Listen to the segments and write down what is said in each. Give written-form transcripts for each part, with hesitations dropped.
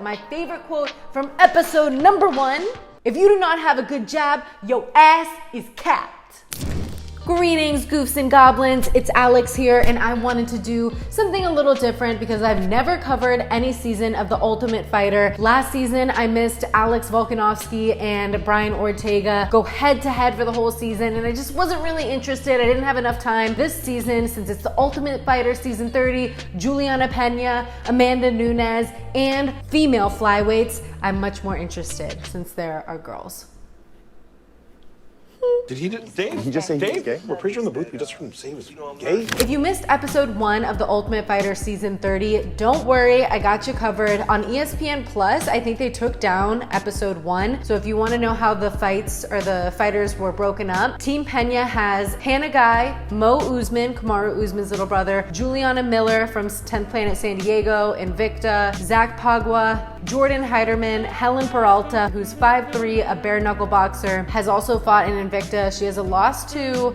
my favorite quote from episode number 1. If you do not have a good jab, your ass is capped. Greetings, goofs and goblins. It's Alex here, and I wanted to do something a little different because I've never covered any season of The Ultimate Fighter. Last season, I missed Alex Volkanovski and Brian Ortega go head-to-head for the whole season, and I just wasn't really interested. I didn't have enough time. This season, since it's The Ultimate Fighter Season 30, Juliana Pena, Amanda Nunes, and female flyweights, I'm much more interested since there are girls. Did he just, Dave? Did he just say Dave? he was gay? We're pretty sure in the booth we just heard him say he was gay. If you missed episode 1 of The Ultimate Fighter Season 30, don't worry, I got you covered. On ESPN Plus, I think they took down episode 1. So if you want to know how the fights or the fighters were broken up, Team Pena has Hannah Guy, Mo Usman, Kamaru Usman's little brother, Juliana Miller from 10th Planet San Diego, Invicta, Zac Pauga, Jordan Heiderman, Helen Peralta, who's 5'3", a bare knuckle boxer, has also fought in Invicta. She has a loss to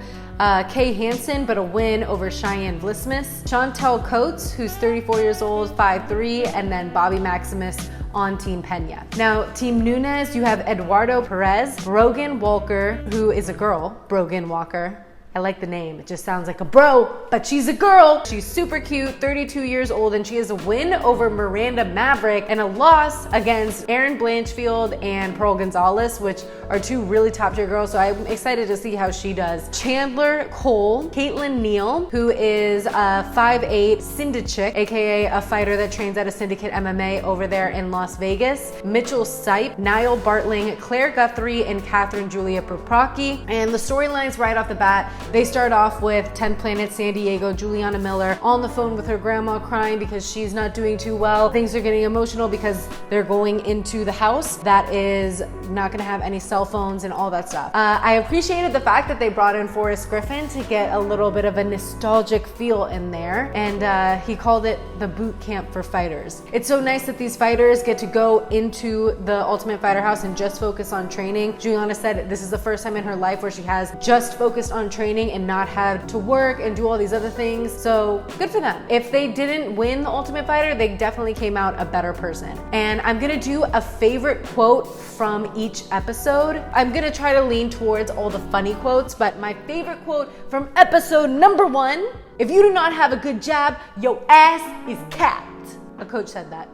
Kay Hansen, but a win over Cheyenne Vlismas. Chantel Coates, who's 34 years old, 5'3", and then Bobby Maximus on Team Pena. Now, Team Nunes, you have Eduardo Perez, Brogan Walker, who is a girl, Brogan Walker. I like the name. It just sounds like a bro, but she's a girl. She's super cute, 32 years old, and she has a win over Miranda Maverick and a loss against Erin Blanchfield and Pearl Gonzalez, which are two really top tier girls. So I'm excited to see how she does. Chandler Cole, Kaytlin Neil, who is a 5'8" Syndicate, aka a fighter that trains at a Syndicate MMA over there in Las Vegas. Mitchell Sipe, Niall Bartling, Claire Guthrie, and Catherine Julia Proprocki. And the storylines right off the bat, they start off with 10th Planet San Diego, Juliana Miller on the phone with her grandma crying because she's not doing too well. Things are getting emotional because they're going into the house that is not gonna have any cell phones and all that stuff. I appreciated the fact that they brought in Forrest Griffin to get a little bit of a nostalgic feel in there, and he called it the boot camp for fighters. It's so nice that these fighters get to go into the Ultimate Fighter house and just focus on training. Juliana said this is the first time in her life where she has just focused on training and not had to work and do all these other things. So good for them. If they didn't win the Ultimate Fighter, they definitely came out a better person. And I'm gonna do a favorite quote from each episode. I'm gonna try to lean towards all the funny quotes, but my favorite quote from episode number 1, if you do not have a good jab, your ass is capped. A coach said that.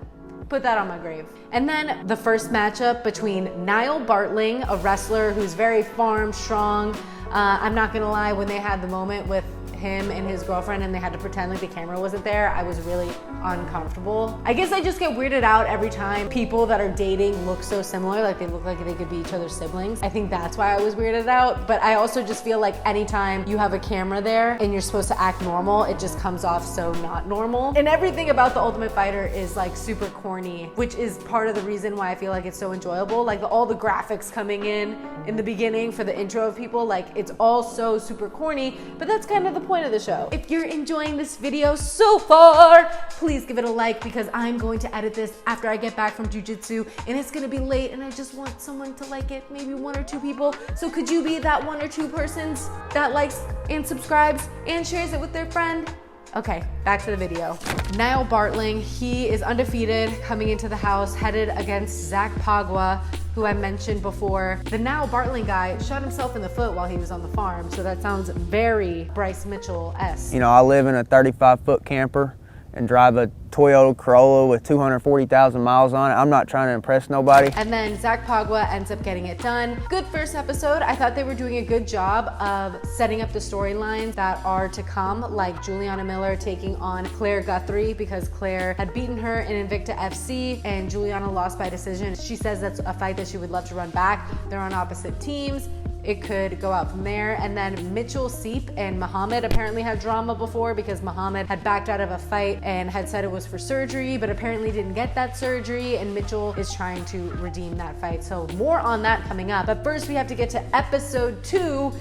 Put that on my grave. And then the first matchup between Niall Bartling, a wrestler who's very farm strong. I'm not gonna lie, when they had the moment with him and his girlfriend and they had to pretend like the camera wasn't there, I was really uncomfortable. I guess I just get weirded out every time people that are dating look so similar, like they look like they could be each other's siblings. I think that's why I was weirded out, but I also just feel like anytime you have a camera there and you're supposed to act normal, it just comes off so not normal. And everything about The Ultimate Fighter is like super corny, which is part of the reason why I feel like it's so enjoyable. Like all the graphics coming in the beginning for the intro of people, like it's all so super corny, but that's kind of the point of the show. If you're enjoying this video so far, please give it a like because I'm going to edit this after I get back from jiu-jitsu and it's gonna be late and I just want someone to like it, maybe 1 or 2 people. So could you be that 1 or 2 persons that likes and subscribes and shares it with their friend? Okay, back to the video. Niall Bartling, he is undefeated coming into the house, headed against Zac Pauga, who I mentioned before. The Niall Bartling guy shot himself in the foot while he was on the farm, so that sounds very Bryce Mitchell-esque. You know, I live in a 35-foot camper and drive a Toyota Corolla with 240,000 miles on it. I'm not trying to impress nobody. And then Zac Pauga ends up getting it done. Good first episode. I thought they were doing a good job of setting up the storylines that are to come, like Juliana Miller taking on Claire Guthrie because Claire had beaten her in Invicta FC and Juliana lost by decision. She says that's a fight that she would love to run back. They're on opposite teams. It could go out from there. And then Mitchell Sipe and Muhammad apparently had drama before because Muhammad had backed out of a fight and had said it was for surgery, but apparently didn't get that surgery, and Mitchell is trying to redeem that fight. So more on that coming up. But first we have to get to episode 2,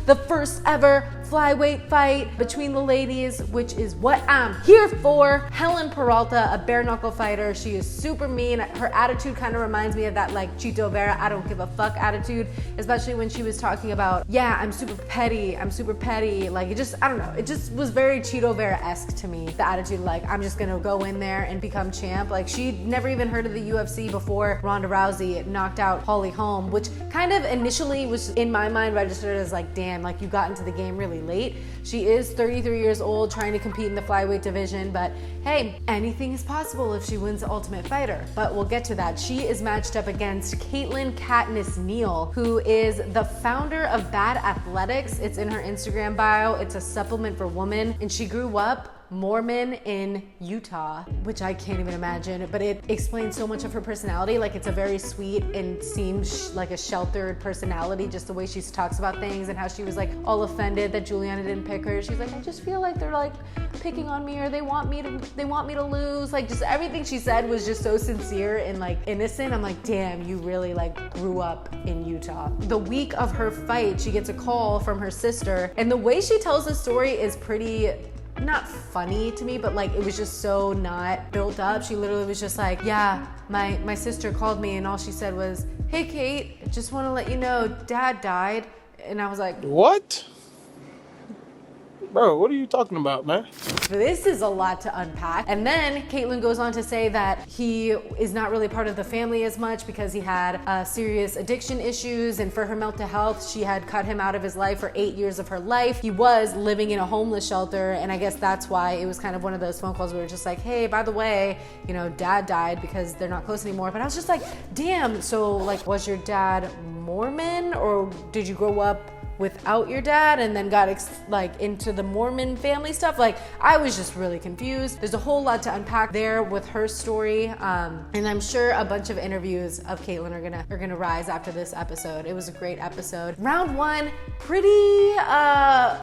the first ever flyweight fight between the ladies, which is what I'm here for. Helen Peralta, a bare knuckle fighter. She is super mean. Her attitude kind of reminds me of that like Chito Vera, I don't give a fuck attitude, especially when she was talking about, yeah, I'm super petty. Like it just, I don't know. It just was very Chito Vera-esque to me. The attitude like, I'm just gonna go in there and become champ. Like she'd never even heard of the UFC before Ronda Rousey knocked out Holly Holm, which kind of initially was in my mind registered as like, damn, like you got into the game really late. She is 33 years old, trying to compete in the flyweight division, but hey, anything is possible if she wins the Ultimate Fighter. But we'll get to that. She is matched up against Kaytlin Neil, who is the founder of Bad Athletics. It's in her Instagram bio. It's a supplement for women, and she grew up Mormon in Utah, which I can't even imagine, but it explains so much of her personality. Like it's a very sweet and seems like a sheltered personality, just the way she talks about things and how she was like all offended that Juliana didn't pick her. She's like, I just feel like they're like picking on me, or they want me to lose. Like just everything she said was just so sincere and like innocent. I'm like, damn, you really like grew up in Utah. The week of her fight, she gets a call from her sister, and the way she tells the story is pretty not funny to me, but like it was just so not built up. She literally was just like, yeah, my sister called me and all she said was, hey Kate, I just want to let you know Dad died. And I was like, what? Bro, what are you talking about, man? this is a lot to unpack. And then Kaytlin goes on to say that he is not really part of the family as much because he had serious addiction issues, and for her mental health, she had cut him out of his life for 8 years of her life. He was living in a homeless shelter, and I guess that's why it was kind of one of those phone calls where we're just like, hey, by the way, you know, Dad died, because they're not close anymore. But I was just like, damn, so like, was your dad Mormon, or did you grow up without your dad and then got like into the Mormon family stuff? Like I was just really confused. There's a whole lot to unpack there with her story, and I'm sure a bunch of interviews of Kaytlin are gonna rise after this episode. It was a great episode. Round one, pretty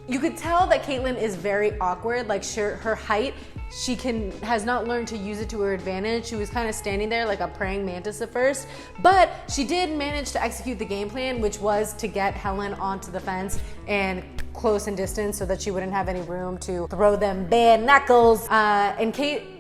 you could tell that Kaytlin is very awkward. Like her height, she has not learned to use it to her advantage. She was kind of standing there like a praying mantis at first, but she did manage to execute the game plan, which was to get Helen onto the fence and close in distance so that she wouldn't have any room to throw them bare knuckles.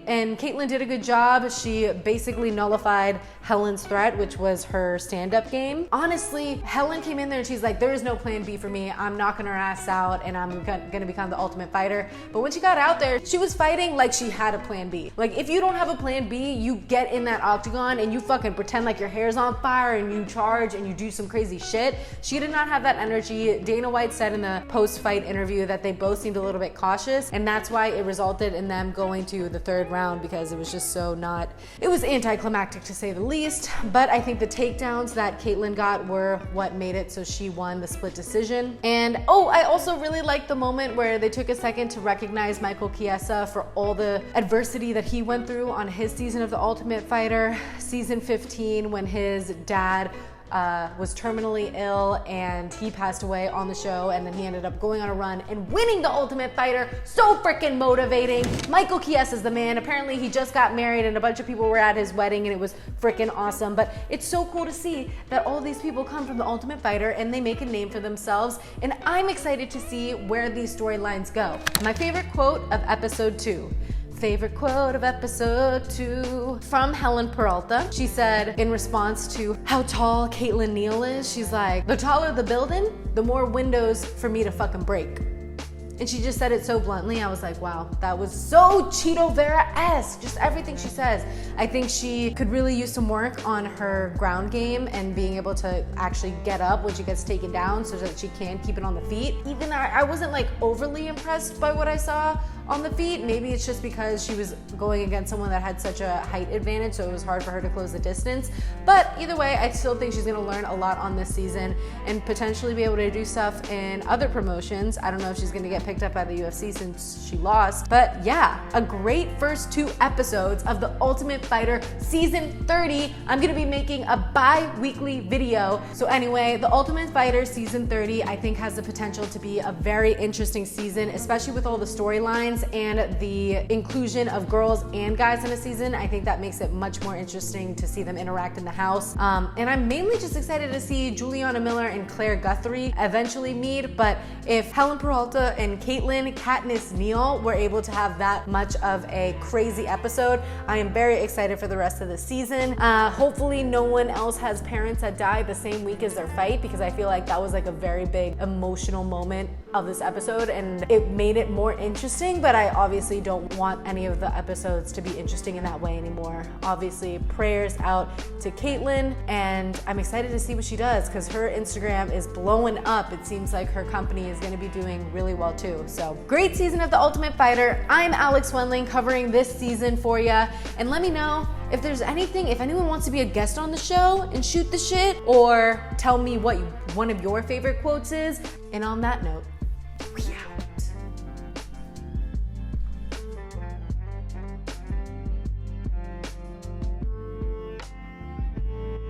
And Kaytlin did a good job. She basically nullified Helen's threat, which was her stand-up game. Honestly, Helen came in there and she's like, there is no plan B for me. I'm knocking her ass out and I'm gonna become the Ultimate Fighter. But when she got out there, she was fighting like she had a plan B. Like if you don't have a plan B, you get in that octagon and you fucking pretend like your hair's on fire and you charge and you do some crazy shit. She did not have that energy. Dana White said in the post-fight interview that they both seemed a little bit cautious, and that's why it resulted in them going to the third round, because it was just so not, it was anticlimactic to say the least. But I think the takedowns that Kaytlin got were what made it so she won the split decision. And I also really liked the moment where they took a second to recognize Michael Chiesa for all the adversity that he went through on his season of The Ultimate Fighter, season 15, when his dad was terminally ill and he passed away on the show, and then he ended up going on a run and winning the Ultimate Fighter. So freaking motivating. Michael Chiesa's the man. Apparently he just got married and a bunch of people were at his wedding and it was freaking awesome. But it's so cool to see that all these people come from the Ultimate Fighter and they make a name for themselves, and I'm excited to see where these storylines go. My favorite quote of episode 2. Favorite quote of episode 2 from Helen Peralta. She said in response to how tall Kaytlin Neil is, she's like, the taller the building, the more windows for me to fucking break. And she just said it so bluntly. I was like, wow, that was so Chito Vera-esque, just everything she says. I think she could really use some work on her ground game and being able to actually get up when she gets taken down so that she can keep it on the feet. Even I wasn't like overly impressed by what I saw on the feet. Maybe it's just because she was going against someone that had such a height advantage, so it was hard for her to close the distance. But either way, I still think she's gonna learn a lot on this season and potentially be able to do stuff in other promotions. I don't know if she's gonna get picked up by the UFC since she lost, but yeah, a great first 2 episodes of The Ultimate Fighter season 30. I'm gonna be making a bi-weekly video. So anyway, The Ultimate Fighter season 30 I think has the potential to be a very interesting season, especially with all the storylines storylines and the inclusion of girls and guys in a season. I think that makes it much more interesting to see them interact in the house. And I'm mainly just excited to see Juliana Miller and Claire Guthrie eventually meet. But if Helen Peralta and Katylin Neil were able to have that much of a crazy episode, I am very excited for the rest of the season. Hopefully no one else has parents that die the same week as their fight, because I feel like that was like a very big emotional moment of this episode and it made it more interesting, but I obviously don't want any of the episodes to be interesting in that way anymore. Obviously, prayers out to Kaytlin, and I'm excited to see what she does because her Instagram is blowing up. It seems like her company is going to be doing really well too. So great season of The Ultimate Fighter. I'm Alex Wendling covering this season for you, and let me know if there's anything, if anyone wants to be a guest on the show and shoot the shit, or tell me what one of your favorite quotes is. And on that note,